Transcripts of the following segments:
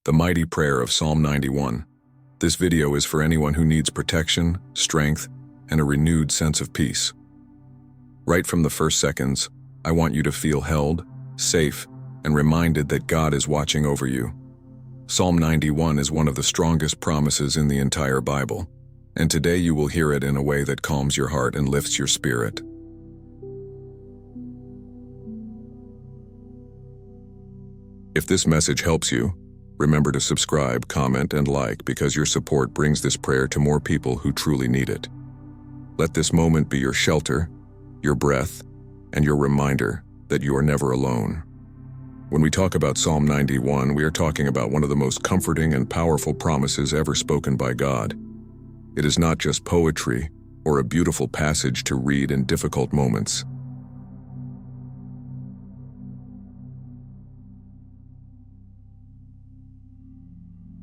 The mighty prayer of Psalm 91. This video is for anyone who needs protection, strength, and a renewed sense of peace. Right from the first seconds, I want you to feel held, safe, and reminded that God is watching over you. Psalm 91 is one of the strongest promises in the entire Bible, and today you will hear it in a way that calms your heart and lifts your spirit. If this message helps you, remember to subscribe, comment, and like because your support brings this prayer to more people who truly need it. Let this moment be your shelter, your breath, and your reminder that you are never alone. When we talk about Psalm 91, we are talking about one of the most comforting and powerful promises ever spoken by God. It is not just poetry or a beautiful passage to read in difficult moments.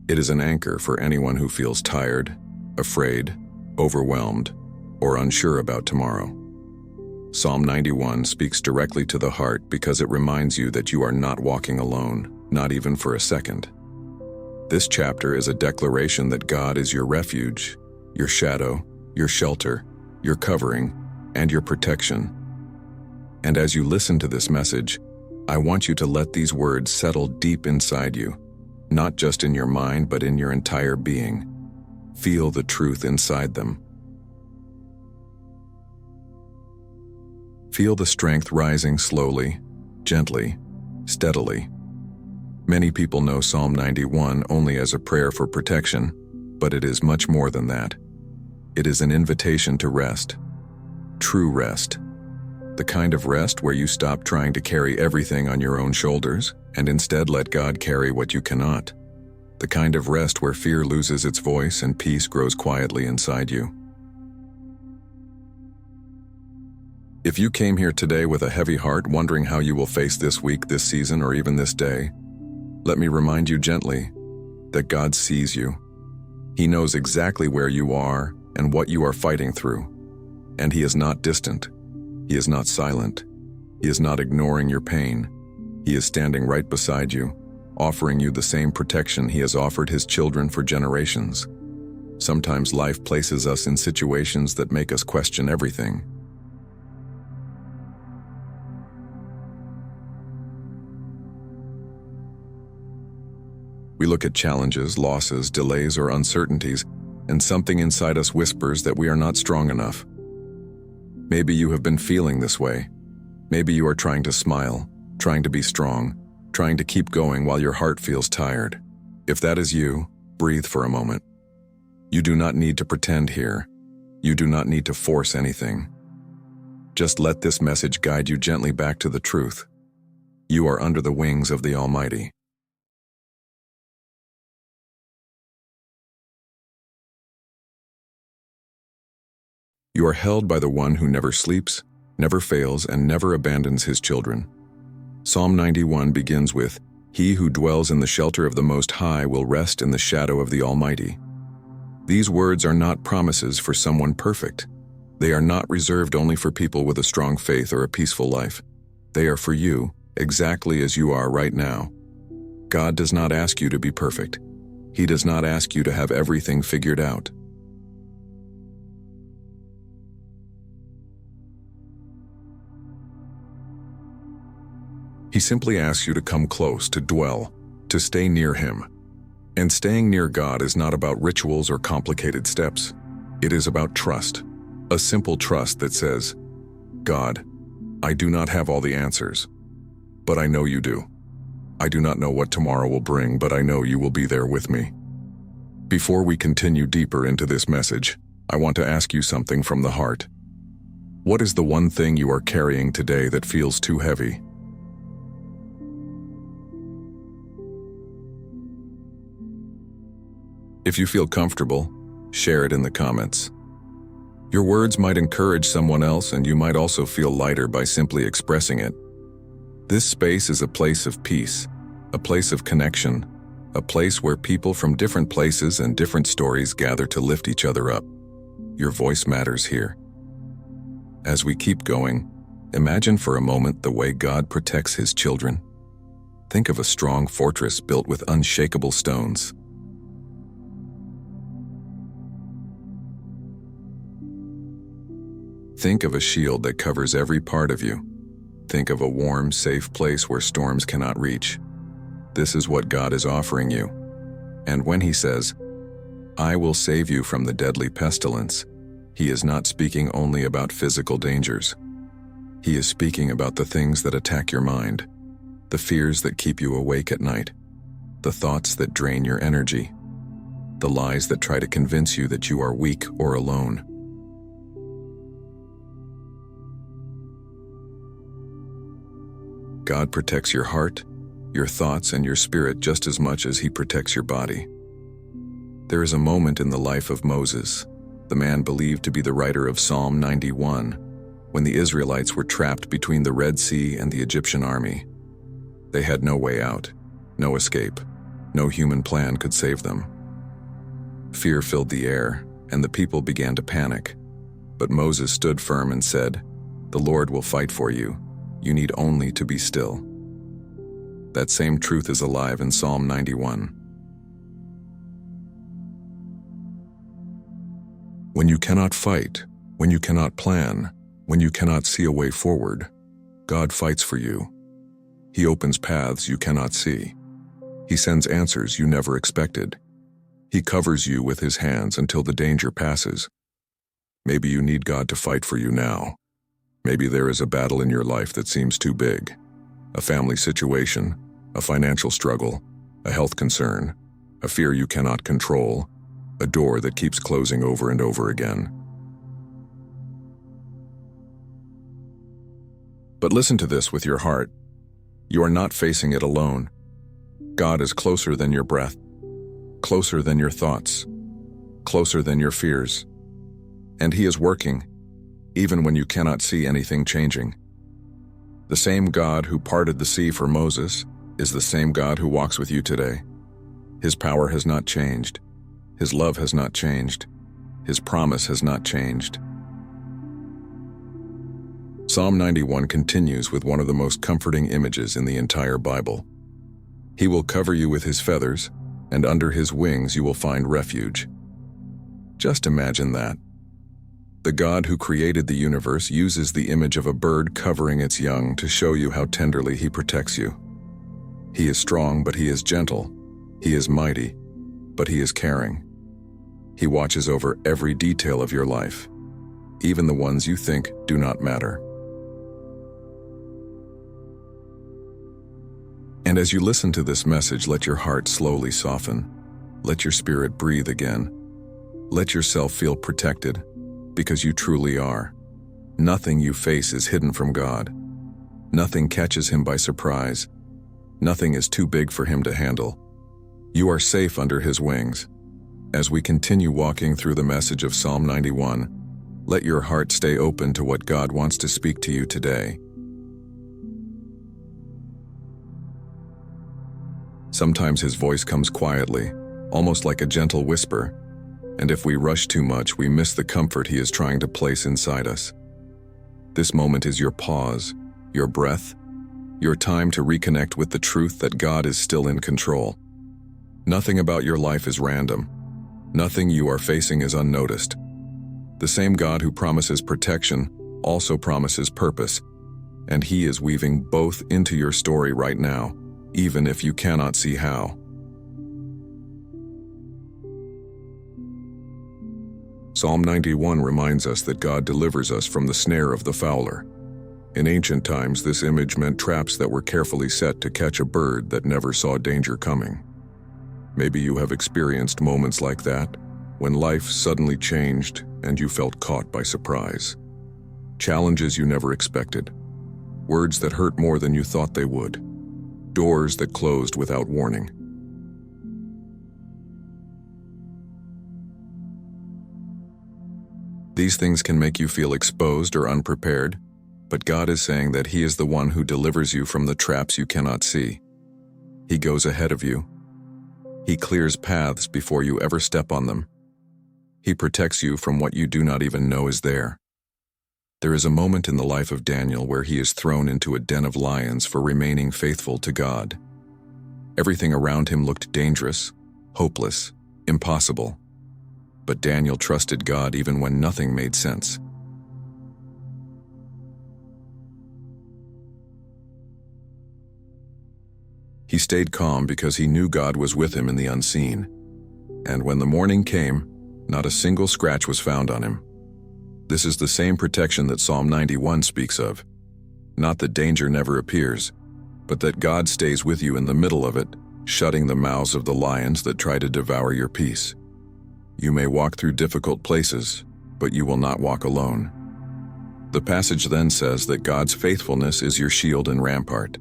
It is an anchor for anyone who feels tired, afraid, overwhelmed, or unsure about tomorrow. Psalm 91 speaks directly to the heart because it reminds you that you are not walking alone, not even for a second. This chapter is a declaration that God is your refuge, your shadow, your shelter, your covering, and your protection. And as you listen to this message, I want you to let these words settle deep inside you. Not just in your mind, but in your entire being. Feel the truth inside them. Feel the strength rising slowly, gently, steadily. Many people know Psalm 91 only as a prayer for protection, but it is much more than that. It is an invitation to rest. True rest. The kind of rest where you stop trying to carry everything on your own shoulders and instead let God carry what you cannot. The kind of rest where fear loses its voice and peace grows quietly inside you. If you came here today with a heavy heart, wondering how you will face this week, this season, or even this day, let me remind you gently that God sees you. He knows exactly where you are and what you are fighting through. And He is not distant. He is not silent. He is not ignoring your pain. He is standing right beside you, offering you the same protection He has offered His children for generations. Sometimes life places us in situations that make us question everything. We look at challenges, losses, delays, or uncertainties, and something inside us whispers that we are not strong enough. Maybe you have been feeling this way. Maybe you are trying to smile, trying to be strong, trying to keep going while your heart feels tired. If that is you, breathe for a moment. You do not need to pretend here. You do not need to force anything. Just let this message guide you gently back to the truth. You are under the wings of the Almighty. You are held by the one who never sleeps, never fails, and never abandons His children. Psalm 91 begins with, "He who dwells in the shelter of the Most High will rest in the shadow of the Almighty." These words are not promises for someone perfect. They are not reserved only for people with a strong faith or a peaceful life. They are for you, exactly as you are right now. God does not ask you to be perfect. He does not ask you to have everything figured out. He simply asks you to come close, to dwell, to stay near Him. And staying near God is not about rituals or complicated steps. It is about trust, a simple trust that says, "God, I do not have all the answers, but I know you do. I do not know what tomorrow will bring, but I know you will be there with me." Before we continue deeper into this message, I want to ask you something from the heart. What is the one thing you are carrying today that feels too heavy? If you feel comfortable, share it in the comments. Your words might encourage someone else, and you might also feel lighter by simply expressing it. This space is a place of peace, a place of connection, a place where people from different places and different stories gather to lift each other up. Your voice matters here. As we keep going, imagine for a moment the way God protects His children. Think of a strong fortress built with unshakable stones. Think of a shield that covers every part of you. Think of a warm, safe place where storms cannot reach. This is what God is offering you. And when He says, "I will save you from the deadly pestilence," He is not speaking only about physical dangers. He is speaking about the things that attack your mind, the fears that keep you awake at night, the thoughts that drain your energy, the lies that try to convince you that you are weak or alone. God protects your heart, your thoughts, and your spirit just as much as He protects your body. There is a moment in the life of Moses, the man believed to be the writer of Psalm 91, when the Israelites were trapped between the Red Sea and the Egyptian army. They had no way out, no escape. No human plan could save them. Fear filled the air, and the people began to panic. But Moses stood firm and said, "The Lord will fight for you. You need only to be still." That same truth is alive in Psalm 91. When you cannot fight, when you cannot plan, when you cannot see a way forward, God fights for you. He opens paths you cannot see. He sends answers you never expected. He covers you with His hands until the danger passes. Maybe you need God to fight for you now. Maybe there is a battle in your life that seems too big. A family situation, a financial struggle, a health concern, a fear you cannot control, a door that keeps closing over and over again. But listen to this with your heart. You are not facing it alone. God is closer than your breath, closer than your thoughts, closer than your fears. And He is working, even when you cannot see anything changing. The same God who parted the sea for Moses is the same God who walks with you today. His power has not changed. His love has not changed. His promise has not changed. Psalm 91 continues with one of the most comforting images in the entire Bible. He will cover you with His feathers, and under His wings you will find refuge. Just imagine that. The God who created the universe uses the image of a bird covering its young to show you how tenderly He protects you. He is strong, but He is gentle. He is mighty, but He is caring. He watches over every detail of your life, even the ones you think do not matter. And as you listen to this message, let your heart slowly soften. Let your spirit breathe again. Let yourself feel protected, because you truly are. Nothing you face is hidden from God. Nothing catches Him by surprise. Nothing is too big for Him to handle. You are safe under His wings. As we continue walking through the message of Psalm 91, let your heart stay open to what God wants to speak to you today. Sometimes His voice comes quietly, almost like a gentle whisper, and if we rush too much, we miss the comfort He is trying to place inside us. This moment is your pause, your breath, your time to reconnect with the truth that God is still in control. Nothing about your life is random. Nothing you are facing is unnoticed. The same God who promises protection also promises purpose, and He is weaving both into your story right now, even if you cannot see how. Psalm 91 reminds us that God delivers us from the snare of the fowler. In ancient times, this image meant traps that were carefully set to catch a bird that never saw danger coming. Maybe you have experienced moments like that, when life suddenly changed and you felt caught by surprise. Challenges you never expected. Words that hurt more than you thought they would. Doors that closed without warning. These things can make you feel exposed or unprepared, but God is saying that He is the one who delivers you from the traps you cannot see. He goes ahead of you. He clears paths before you ever step on them. He protects you from what you do not even know is there. There is a moment in the life of Daniel where he is thrown into a den of lions for remaining faithful to God. Everything around him looked dangerous, hopeless, impossible. But Daniel trusted God even when nothing made sense. He stayed calm because he knew God was with him in the unseen. And when the morning came, not a single scratch was found on him. This is the same protection that Psalm 91 speaks of. Not that danger never appears, but that God stays with you in the middle of it, shutting the mouths of the lions that try to devour your peace. You may walk through difficult places, but you will not walk alone. The passage then says that God's faithfulness is your shield and rampart.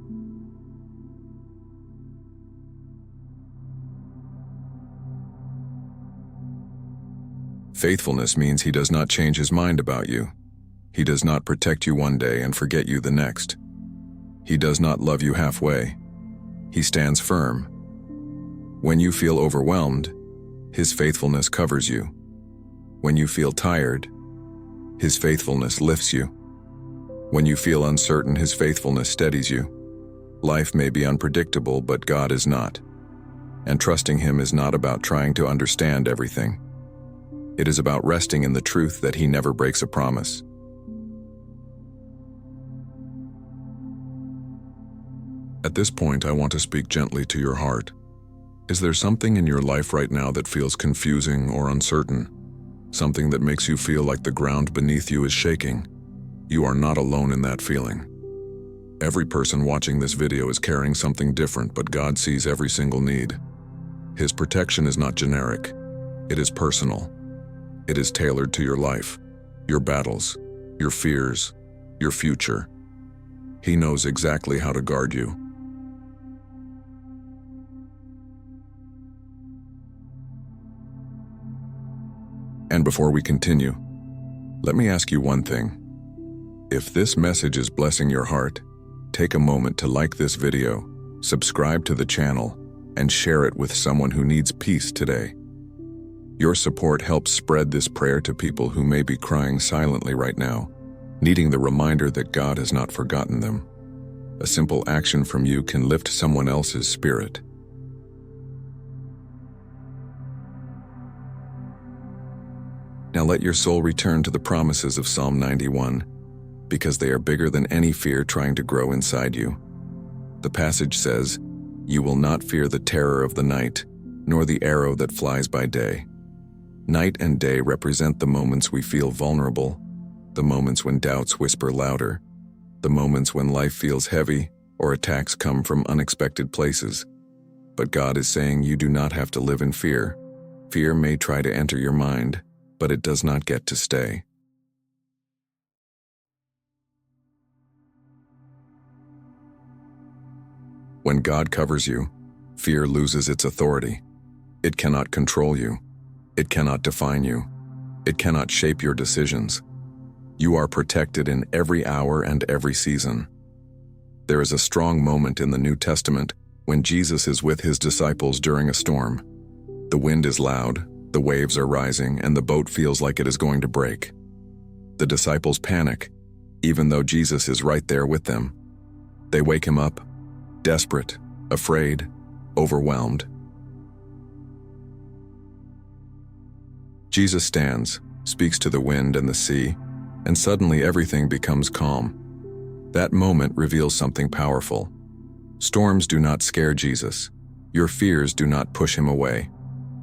Faithfulness means he does not change his mind about you. He does not protect you one day and forget you the next. He does not love you halfway. He stands firm. When you feel overwhelmed, his faithfulness covers you. When you feel tired, his faithfulness lifts you. When you feel uncertain, his faithfulness steadies you. Life may be unpredictable, but God is not. And trusting him is not about trying to understand everything. It is about resting in the truth that he never breaks a promise. At this point, I want to speak gently to your heart. Is there something in your life right now that feels confusing or uncertain? Something that makes you feel like the ground beneath you is shaking? You are not alone in that feeling. Every person watching this video is carrying something different, but God sees every single need. His protection is not generic. It is personal. It is tailored to your life, your battles, your fears, your future. He knows exactly how to guard you. And before we continue, let me ask you one thing. If this message is blessing your heart, take a moment to like this video, subscribe to the channel, and share it with someone who needs peace today. Your support helps spread this prayer to people who may be crying silently right now, needing the reminder that God has not forgotten them. A simple action from you can lift someone else's spirit. Now let your soul return to the promises of Psalm 91, because they are bigger than any fear trying to grow inside you. The passage says, "You will not fear the terror of the night, nor the arrow that flies by day." Night and day represent the moments we feel vulnerable, the moments when doubts whisper louder, the moments when life feels heavy or attacks come from unexpected places. But God is saying you do not have to live in fear. Fear may try to enter your mind, but it does not get to stay. When God covers you, fear loses its authority. It cannot control you. It cannot define you. It cannot shape your decisions. You are protected in every hour and every season. There is a strong moment in the New Testament when Jesus is with his disciples during a storm. The wind is loud, the waves are rising, and the boat feels like it is going to break. The disciples panic, even though Jesus is right there with them. They wake him up, desperate, afraid, overwhelmed. Jesus stands, speaks to the wind and the sea, and suddenly everything becomes calm. That moment reveals something powerful. Storms do not scare Jesus. Your fears do not push him away.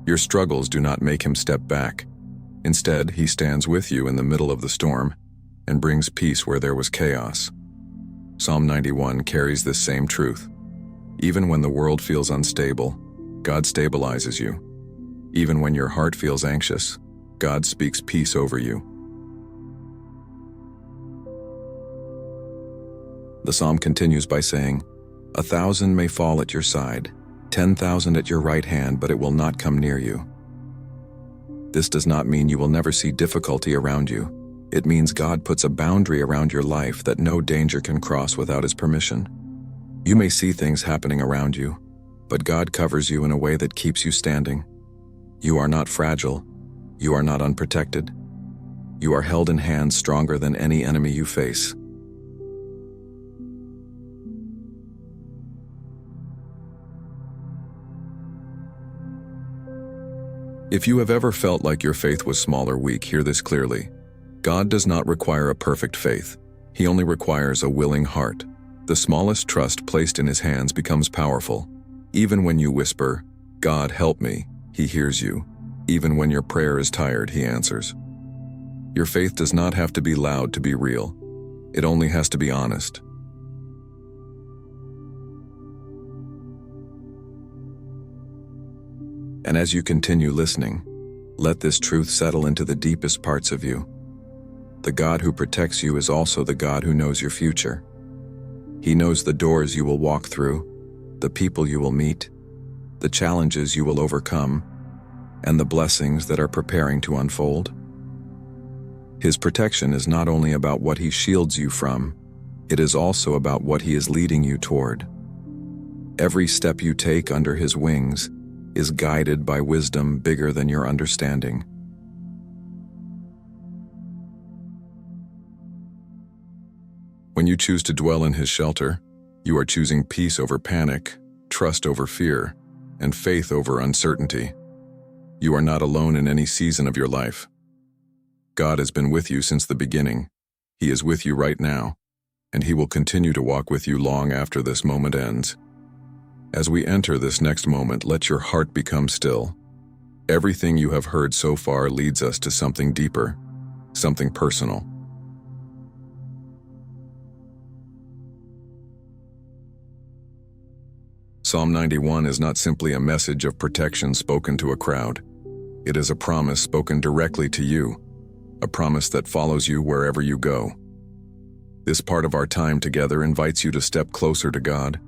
Your struggles do not make him step back. Instead, he stands with you in the middle of the storm and brings peace where there was chaos. Psalm 91 carries this same truth. Even when the world feels unstable, God stabilizes you. Even when your heart feels anxious, God speaks peace over you. The psalm continues by saying, "1,000 may fall at your side, 10,000 at your right hand, but it will not come near you." This does not mean you will never see difficulty around you. It means God puts a boundary around your life that no danger can cross without his permission. You may see things happening around you, but God covers you in a way that keeps you standing. You are not fragile. You are not unprotected. You are held in hands stronger than any enemy you face. If you have ever felt like your faith was small or weak, hear this clearly. God does not require a perfect faith. He only requires a willing heart. The smallest trust placed in His hands becomes powerful. Even when you whisper, "God, help me," He hears you. Even when your prayer is tired, He answers. Your faith does not have to be loud to be real. It only has to be honest. And as you continue listening, let this truth settle into the deepest parts of you. The God who protects you is also the God who knows your future. He knows the doors you will walk through, the people you will meet, the challenges you will overcome, and the blessings that are preparing to unfold. His protection is not only about what He shields you from, it is also about what He is leading you toward. Every step you take under His wings is guided by wisdom bigger than your understanding. When you choose to dwell in His shelter, you are choosing peace over panic, trust over fear, and faith over uncertainty. You are not alone in any season of your life. God has been with you since the beginning. He is with you right now, and He will continue to walk with you long after this moment ends. As we enter this next moment, let your heart become still. Everything you have heard so far leads us to something deeper, something personal. Psalm 91 is not simply a message of protection spoken to a crowd. It is a promise spoken directly to you, a promise that follows you wherever you go. This part of our time together invites you to step closer to God,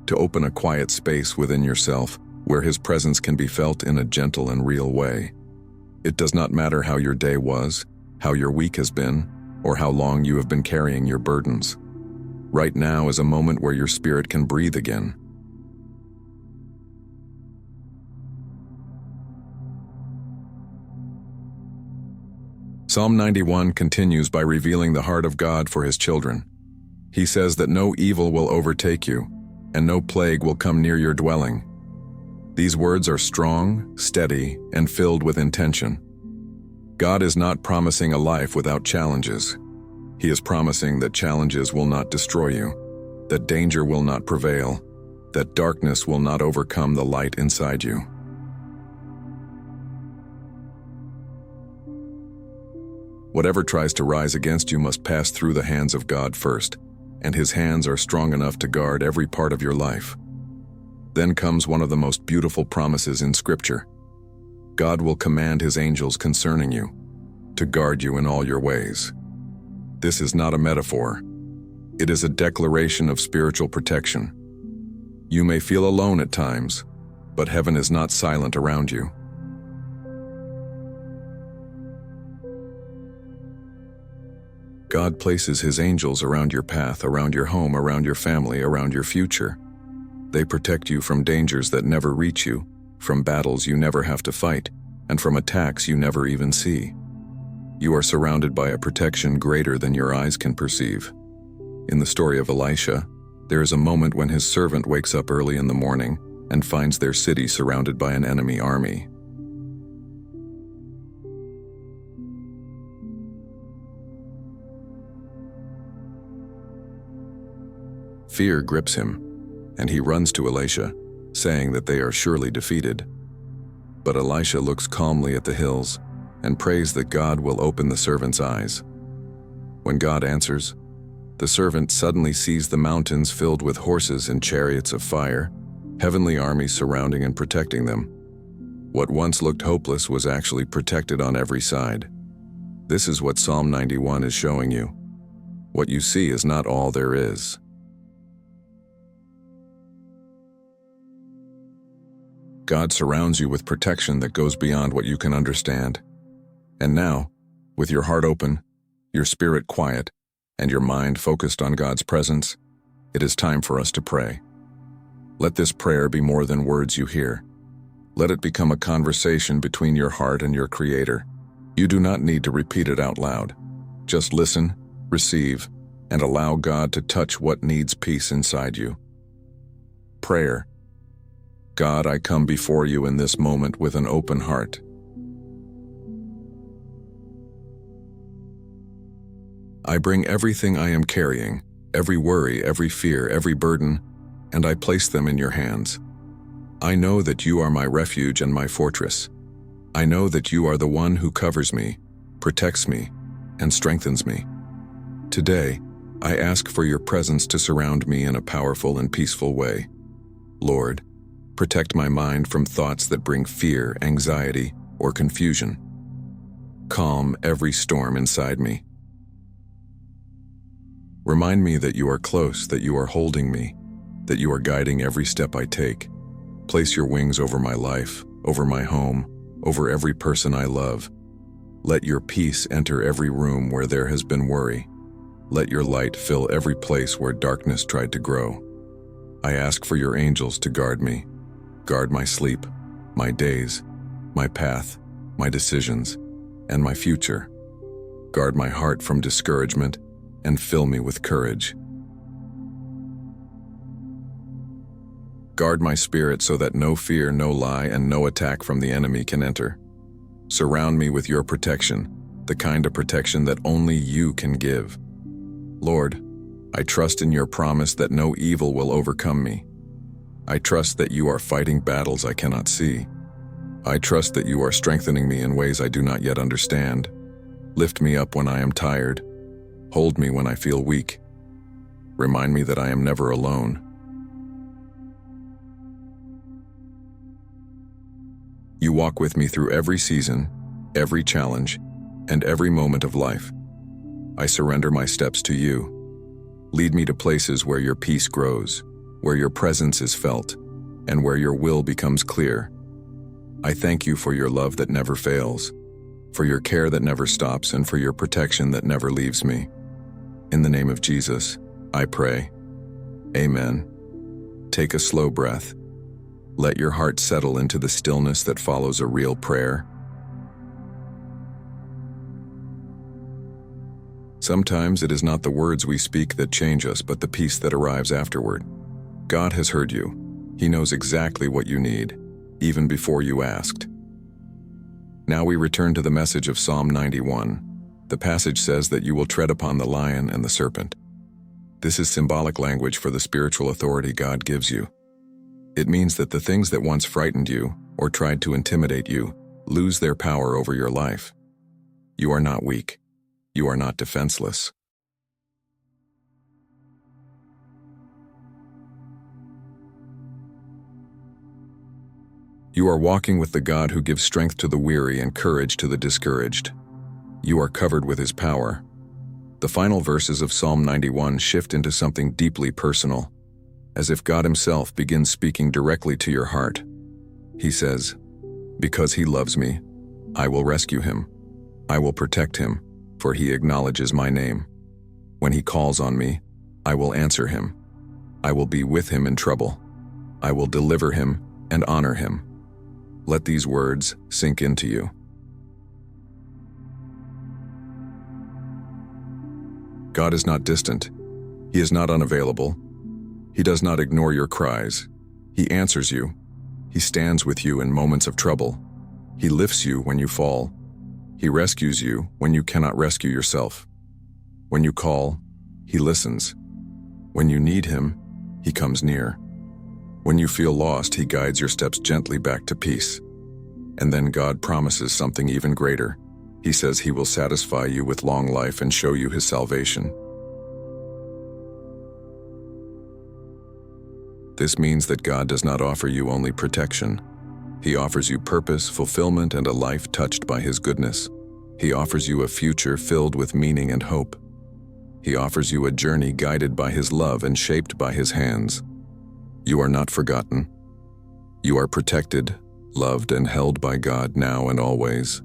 to open a quiet space within yourself where His presence can be felt in a gentle and real way. It does not matter how your day was, how your week has been, or how long you have been carrying your burdens. Right now is a moment where your spirit can breathe again. Psalm 91 continues by revealing the heart of God for His children. He says that no evil will overtake you, and no plague will come near your dwelling. These words are strong, steady, and filled with intention. God is not promising a life without challenges. He is promising that challenges will not destroy you, that danger will not prevail, that darkness will not overcome the light inside you. Whatever tries to rise against you must pass through the hands of God first, and His hands are strong enough to guard every part of your life. Then comes one of the most beautiful promises in Scripture. God will command His angels concerning you, to guard you in all your ways. This is not a metaphor. It is a declaration of spiritual protection. You may feel alone at times, but heaven is not silent around you. God places His angels around your path, around your home, around your family, around your future. They protect you from dangers that never reach you, from battles you never have to fight, and from attacks you never even see. You are surrounded by a protection greater than your eyes can perceive. In the story of Elisha, there is a moment when his servant wakes up early in the morning and finds their city surrounded by an enemy army. Fear grips him, and he runs to Elisha, saying that they are surely defeated. But Elisha looks calmly at the hills and prays that God will open the servant's eyes. When God answers, the servant suddenly sees the mountains filled with horses and chariots of fire, heavenly armies surrounding and protecting them. What once looked hopeless was actually protected on every side. This is what Psalm 91 is showing you. What you see is not all there is. God surrounds you with protection that goes beyond what you can understand. And now, with your heart open, your spirit quiet, and your mind focused on God's presence, it is time for us to pray. Let this prayer be more than words you hear. Let it become a conversation between your heart and your Creator. You do not need to repeat it out loud. Just listen, receive, and allow God to touch what needs peace inside you. Prayer. God, I come before you in this moment with an open heart. I bring everything I am carrying, every worry, every fear, every burden, and I place them in your hands. I know that you are my refuge and my fortress. I know that you are the one who covers me, protects me, and strengthens me. Today, I ask for your presence to surround me in a powerful and peaceful way. Lord, protect my mind from thoughts that bring fear, anxiety, or confusion. Calm every storm inside me. Remind me that you are close, that you are holding me, that you are guiding every step I take. Place your wings over my life, over my home, over every person I love. Let your peace enter every room where there has been worry. Let your light fill every place where darkness tried to grow. I ask for your angels to guard me. Guard my sleep, my days, my path, my decisions, and my future. Guard my heart from discouragement and fill me with courage. Guard my spirit so that no fear, no lie, and no attack from the enemy can enter. Surround me with your protection, the kind of protection that only you can give. Lord, I trust in your promise that no evil will overcome me. I trust that you are fighting battles I cannot see. I trust that you are strengthening me in ways I do not yet understand. Lift me up when I am tired. Hold me when I feel weak. Remind me that I am never alone. You walk with me through every season, every challenge, and every moment of life. I surrender my steps to you. Lead me to places where your peace grows, where your presence is felt, and where your will becomes clear. I thank you for your love that never fails, for your care that never stops, and for your protection that never leaves me. In the name of Jesus, I pray. Amen. Take a slow breath. Let your heart settle into the stillness that follows a real prayer. Sometimes it is not the words we speak that change us, but the peace that arrives afterward. God has heard you. He knows exactly what you need, even before you asked. Now we return to the message of Psalm 91. The passage says that you will tread upon the lion and the serpent. This is symbolic language for the spiritual authority God gives you. It means that the things that once frightened you or tried to intimidate you lose their power over your life. You are not weak. You are not defenseless. You are walking with the God who gives strength to the weary and courage to the discouraged. You are covered with his power. The final verses of Psalm 91 shift into something deeply personal, as if God himself begins speaking directly to your heart. He says, "Because he loves me, I will rescue him. I will protect him, for he acknowledges my name. When he calls on me, I will answer him. I will be with him in trouble. I will deliver him and honor him." Let these words sink into you. God is not distant. He is not unavailable. He does not ignore your cries. He answers you. He stands with you in moments of trouble. He lifts you when you fall. He rescues you when you cannot rescue yourself. When you call, he listens. When you need him, he comes near. When you feel lost, he guides your steps gently back to peace. And then God promises something even greater. He says he will satisfy you with long life and show you his salvation. This means that God does not offer you only protection. He offers you purpose, fulfillment, and a life touched by his goodness. He offers you a future filled with meaning and hope. He offers you a journey guided by his love and shaped by his hands. You are not forgotten. You are protected, loved, and held by God now and always.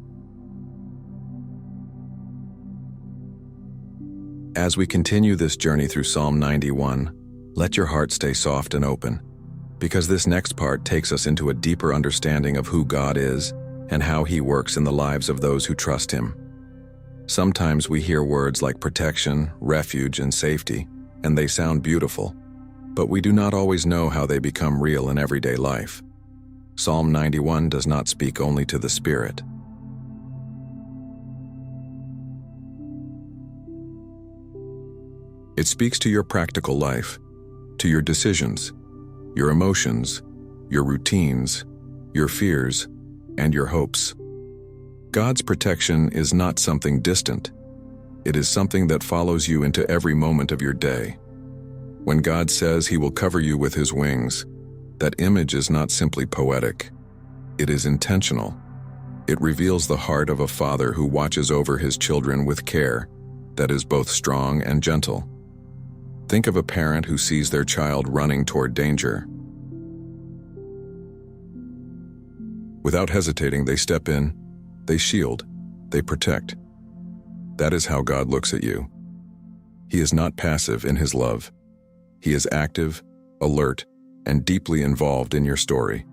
As we continue this journey through Psalm 91, let your heart stay soft and open, because this next part takes us into a deeper understanding of who God is and how he works in the lives of those who trust him. Sometimes we hear words like protection, refuge, and safety, and they sound beautiful, but we do not always know how they become real in everyday life. Psalm 91 does not speak only to the spirit. It speaks to your practical life, to your decisions, your emotions, your routines, your fears, and your hopes. God's protection is not something distant. It is something that follows you into every moment of your day. When God says He will cover you with His wings, that image is not simply poetic. It is intentional. It reveals the heart of a father who watches over his children with care that is both strong and gentle. Think of a parent who sees their child running toward danger. Without hesitating, they step in, they shield, they protect. That is how God looks at you. He is not passive in His love. He is active, alert, and deeply involved in your story.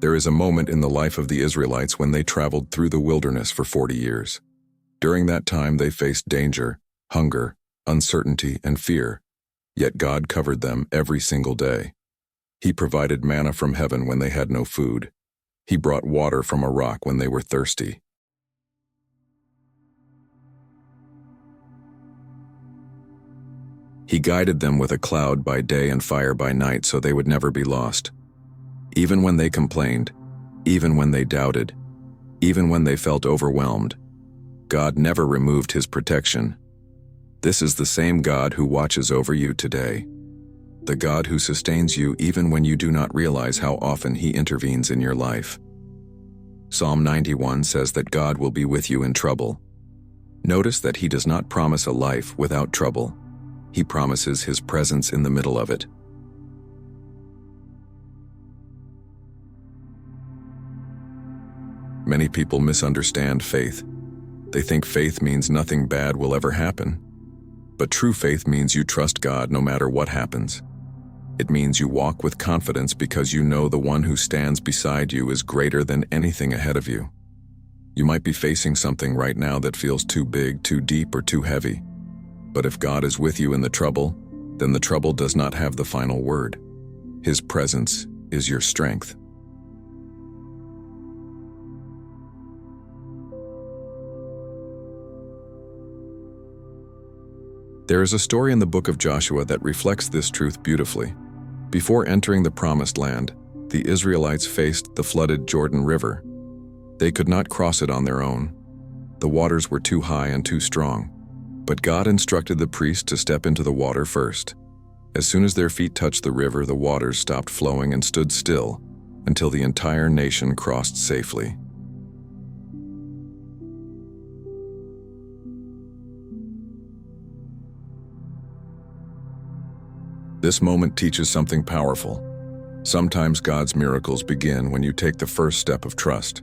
There is a moment in the life of the Israelites when they traveled through the wilderness for 40 years. During that time, they faced danger, hunger, uncertainty, and fear. Yet God covered them every single day. He provided manna from heaven when they had no food. He brought water from a rock when they were thirsty. He guided them with a cloud by day and fire by night so they would never be lost. Even when they complained, even when they doubted, even when they felt overwhelmed, God never removed His protection. This is the same God who watches over you today. The God who sustains you even when you do not realize how often He intervenes in your life. Psalm 91 says that God will be with you in trouble. Notice that He does not promise a life without trouble. He promises His presence in the middle of it. Many people misunderstand faith. They think faith means nothing bad will ever happen. But true faith means you trust God no matter what happens. It means you walk with confidence because you know the one who stands beside you is greater than anything ahead of you. You might be facing something right now that feels too big, too deep, or too heavy. But if God is with you in the trouble, then the trouble does not have the final word. His presence is your strength. There is a story in the book of Joshua that reflects this truth beautifully. Before entering the Promised Land, the Israelites faced the flooded Jordan River. They could not cross it on their own. The waters were too high and too strong. But God instructed the priest to step into the water first. As soon as their feet touched the river, the waters stopped flowing and stood still until the entire nation crossed safely. This moment teaches something powerful. Sometimes God's miracles begin when you take the first step of trust.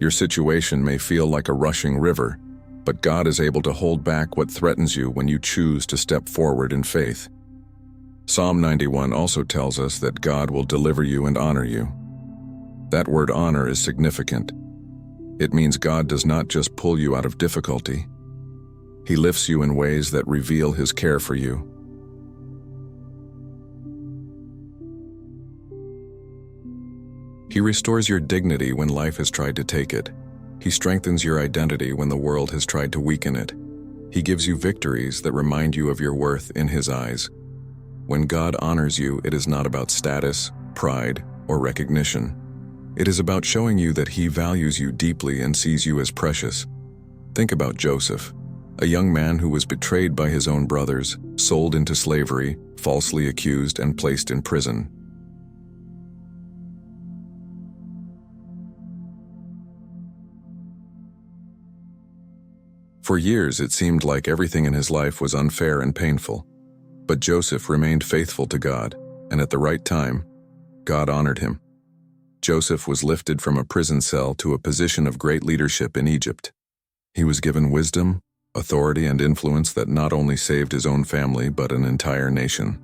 Your situation may feel like a rushing river, but God is able to hold back what threatens you when you choose to step forward in faith. Psalm 91 also tells us that God will deliver you and honor you. That word honor is significant. It means God does not just pull you out of difficulty. He lifts you in ways that reveal His care for you. He restores your dignity when life has tried to take it. He strengthens your identity when the world has tried to weaken it. He gives you victories that remind you of your worth in His eyes. When God honors you, it is not about status, pride, or recognition. It is about showing you that He values you deeply and sees you as precious. Think about Joseph, a young man who was betrayed by his own brothers, sold into slavery, falsely accused, and placed in prison. For years, it seemed like everything in his life was unfair and painful. But Joseph remained faithful to God, and at the right time, God honored him. Joseph was lifted from a prison cell to a position of great leadership in Egypt. He was given wisdom, authority, and influence that not only saved his own family but an entire nation.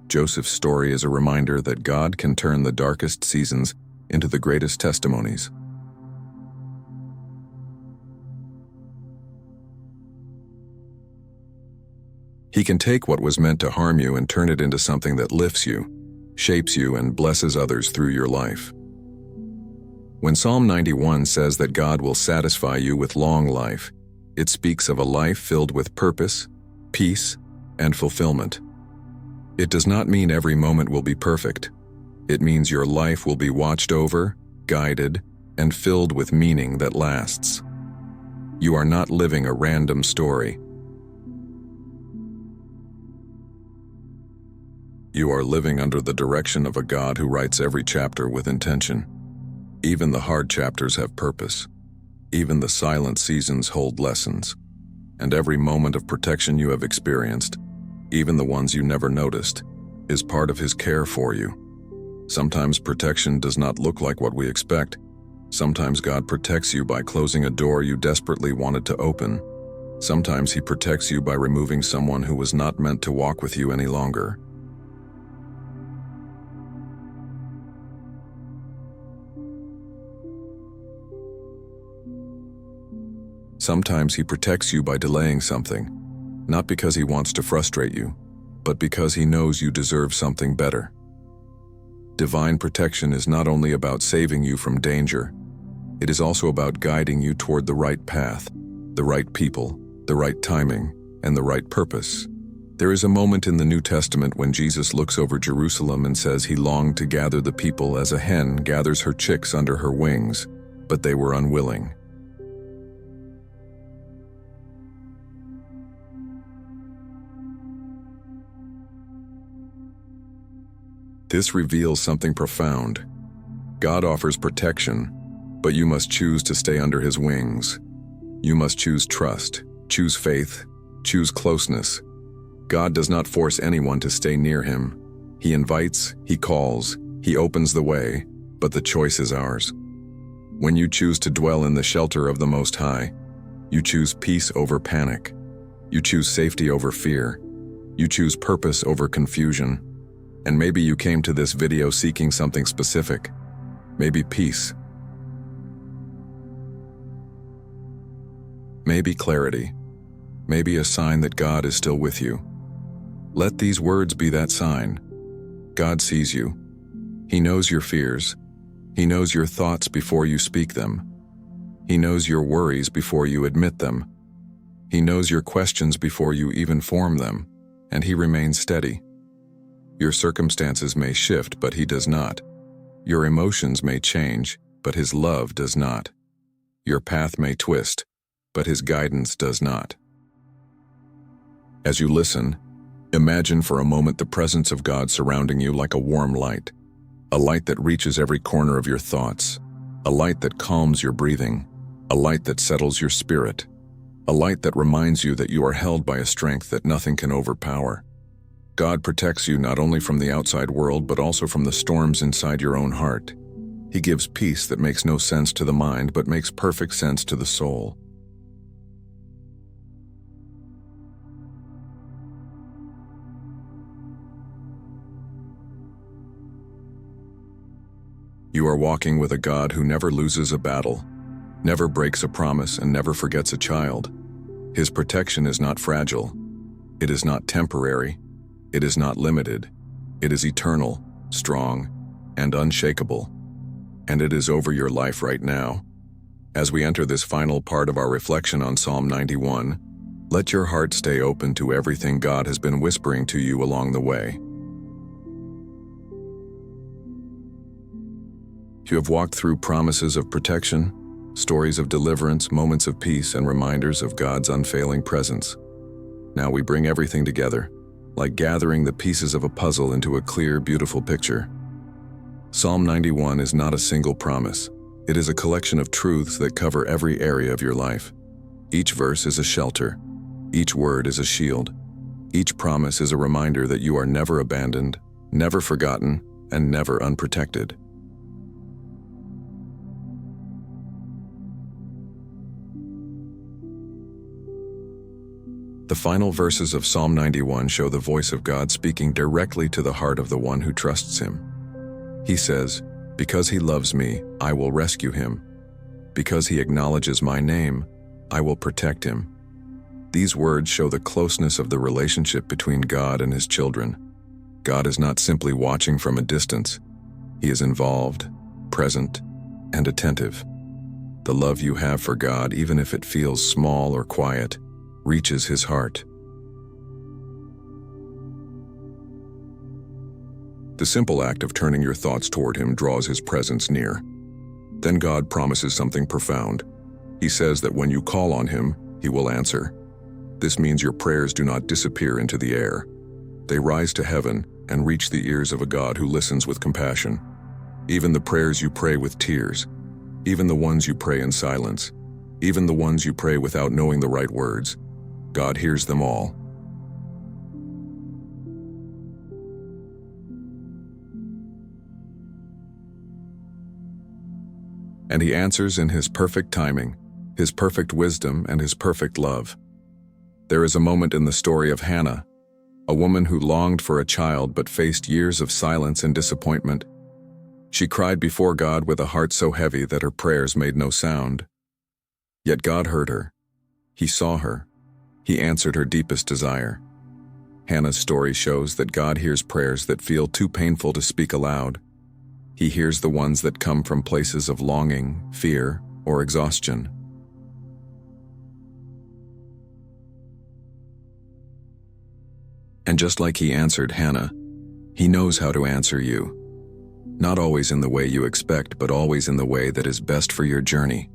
Joseph's story is a reminder that God can turn the darkest seasons into the greatest testimonies. He can take what was meant to harm you and turn it into something that lifts you, shapes you, and blesses others through your life. When Psalm 91 says that God will satisfy you with long life, it speaks of a life filled with purpose, peace, and fulfillment. It does not mean every moment will be perfect. It means your life will be watched over, guided, and filled with meaning that lasts. You are not living a random story. You are living under the direction of a God who writes every chapter with intention. Even the hard chapters have purpose. Even the silent seasons hold lessons. And every moment of protection you have experienced, even the ones you never noticed, is part of His care for you. Sometimes protection does not look like what we expect. Sometimes God protects you by closing a door you desperately wanted to open. Sometimes He protects you by removing someone who was not meant to walk with you any longer. Sometimes He protects you by delaying something, not because He wants to frustrate you, but because He knows you deserve something better. Divine protection is not only about saving you from danger, it is also about guiding you toward the right path, the right people, the right timing, and the right purpose. There is a moment in the New Testament when Jesus looks over Jerusalem and says He longed to gather the people as a hen gathers her chicks under her wings, but they were unwilling. This reveals something profound. God offers protection, but you must choose to stay under His wings. You must choose trust, choose faith, choose closeness. God does not force anyone to stay near Him. He invites, He calls, He opens the way, but the choice is ours. When you choose to dwell in the shelter of the Most High, you choose peace over panic. You choose safety over fear. You choose purpose over confusion. And maybe you came to this video seeking something specific. Maybe peace. Maybe clarity. Maybe a sign that God is still with you. Let these words be that sign. God sees you. He knows your fears. He knows your thoughts before you speak them. He knows your worries before you admit them. He knows your questions before you even form them, and He remains steady. Your circumstances may shift, but He does not. Your emotions may change, but His love does not. Your path may twist, but His guidance does not. As you listen, imagine for a moment the presence of God surrounding you like a warm light, a light that reaches every corner of your thoughts, a light that calms your breathing, a light that settles your spirit, a light that reminds you that you are held by a strength that nothing can overpower. God protects you not only from the outside world but also from the storms inside your own heart. He gives peace that makes no sense to the mind but makes perfect sense to the soul. You are walking with a God who never loses a battle, never breaks a promise, and never forgets a child. His protection is not fragile. It is not temporary. It is not limited. It is eternal, strong, and unshakable. And it is over your life right now. As we enter this final part of our reflection on Psalm 91, let your heart stay open to everything God has been whispering to you along the way. You have walked through promises of protection, stories of deliverance, moments of peace, and reminders of God's unfailing presence. Now we bring everything together, like gathering the pieces of a puzzle into a clear, beautiful picture. Psalm 91 is not a single promise. It is a collection of truths that cover every area of your life. Each verse is a shelter. Each word is a shield. Each promise is a reminder that you are never abandoned, never forgotten, and never unprotected. The final verses of Psalm 91 show the voice of God speaking directly to the heart of the one who trusts Him. He says, "Because He loves me, I will rescue him. Because He acknowledges my name, I will protect him." These words show the closeness of the relationship between God and His children. God is not simply watching from a distance. He is involved, present, and attentive. The love you have for God, even if it feels small or quiet, reaches His heart. The simple act of turning your thoughts toward him draws his presence near. Then God promises something profound. He says that when you call on him, he will answer. This means your prayers do not disappear into the air. They rise to heaven and reach the ears of a God who listens with compassion. Even the prayers you pray with tears, even the ones you pray in silence, even the ones you pray without knowing the right words, God hears them all. And he answers in his perfect timing, his perfect wisdom, and his perfect love. There is a moment in the story of Hannah, a woman who longed for a child but faced years of silence and disappointment. She cried before God with a heart so heavy that her prayers made no sound. Yet God heard her. He saw her. He answered her deepest desire. Hannah's story shows that God hears prayers that feel too painful to speak aloud. He hears the ones that come from places of longing, fear, or exhaustion. And just like he answered Hannah, he knows how to answer you. Not always in the way you expect, but always in the way that is best for your journey.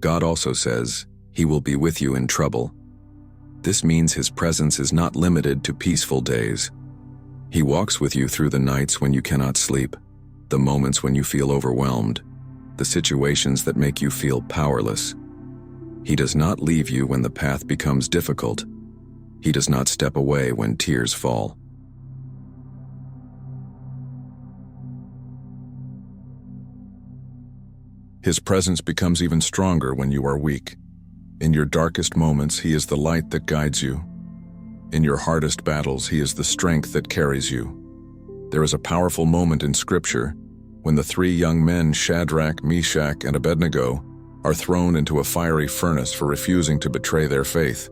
God also says he will be with you in trouble. This means his presence is not limited to peaceful days. He walks with you through the nights when you cannot sleep, the moments when you feel overwhelmed, the situations that make you feel powerless. He does not leave you when the path becomes difficult. He does not step away when tears fall. His presence becomes even stronger when you are weak. In your darkest moments, he is the light that guides you. In your hardest battles, he is the strength that carries you. There is a powerful moment in Scripture when the three young men, Shadrach, Meshach, and Abednego, are thrown into a fiery furnace for refusing to betray their faith.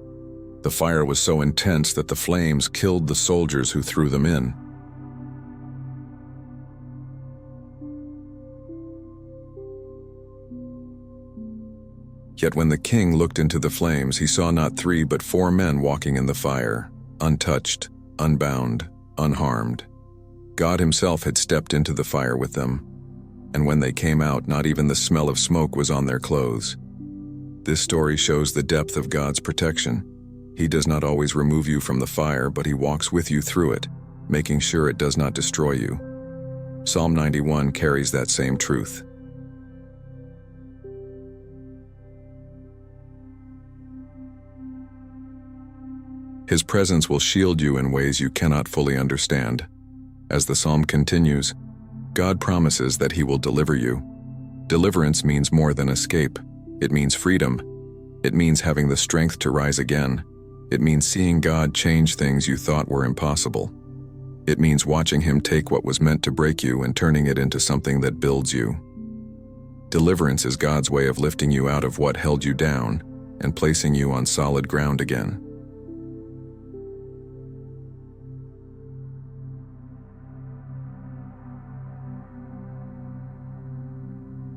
The fire was so intense that the flames killed the soldiers who threw them in. Yet when the king looked into the flames, he saw not 3 but 4 men walking in the fire, untouched, unbound, unharmed. God himself had stepped into the fire with them, and when they came out, not even the smell of smoke was on their clothes. This story shows the depth of God's protection. He does not always remove you from the fire, but he walks with you through it, making sure it does not destroy you. Psalm 91 carries that same truth. His presence will shield you in ways you cannot fully understand. As the psalm continues, God promises that he will deliver you. Deliverance means more than escape. It means freedom. It means having the strength to rise again. It means seeing God change things you thought were impossible. It means watching him take what was meant to break you and turning it into something that builds you. Deliverance is God's way of lifting you out of what held you down and placing you on solid ground again.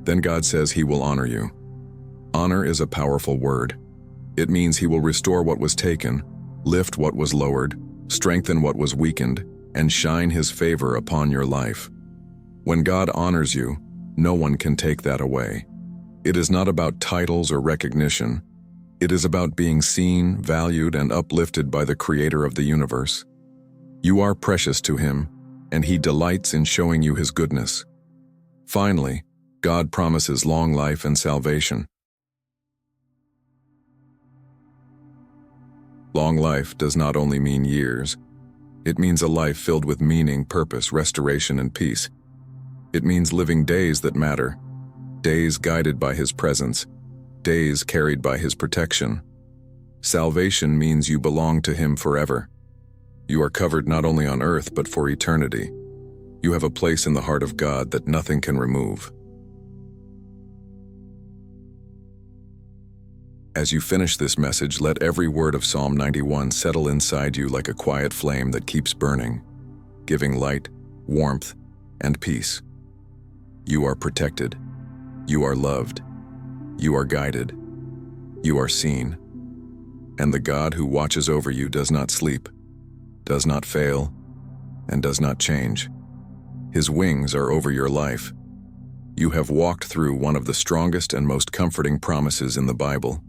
Then God says he will honor you. Honor is a powerful word. It means he will restore what was taken, lift what was lowered, strengthen what was weakened, and shine his favor upon your life. When God honors you, no one can take that away. It is not about titles or recognition. It is about being seen, valued, and uplifted by the Creator of the universe. You are precious to him, and he delights in showing you his goodness. Finally, God promises long life and salvation. Long life does not only mean years. It means a life filled with meaning, purpose, restoration, and peace. It means living days that matter, days guided by his presence, days carried by his protection. Salvation means you belong to him forever. You are covered not only on earth but for eternity. You have a place in the heart of God that nothing can remove. As you finish this message, let every word of Psalm 91 settle inside you like a quiet flame that keeps burning, giving light, warmth, and peace. You are protected. You are loved. You are guided. You are seen. And the God who watches over you does not sleep, does not fail, and does not change. His wings are over your life. You have walked through one of the strongest and most comforting promises in the Bible.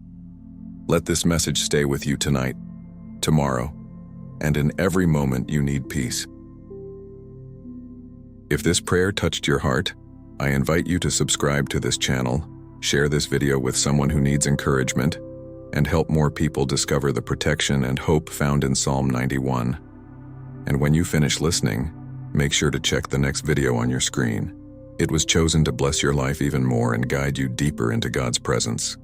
Let this message stay with you tonight, tomorrow, and in every moment you need peace. If this prayer touched your heart, I invite you to subscribe to this channel, share this video with someone who needs encouragement, and help more people discover the protection and hope found in Psalm 91. And when you finish listening, make sure to check the next video on your screen. It was chosen to bless your life even more and guide you deeper into God's presence.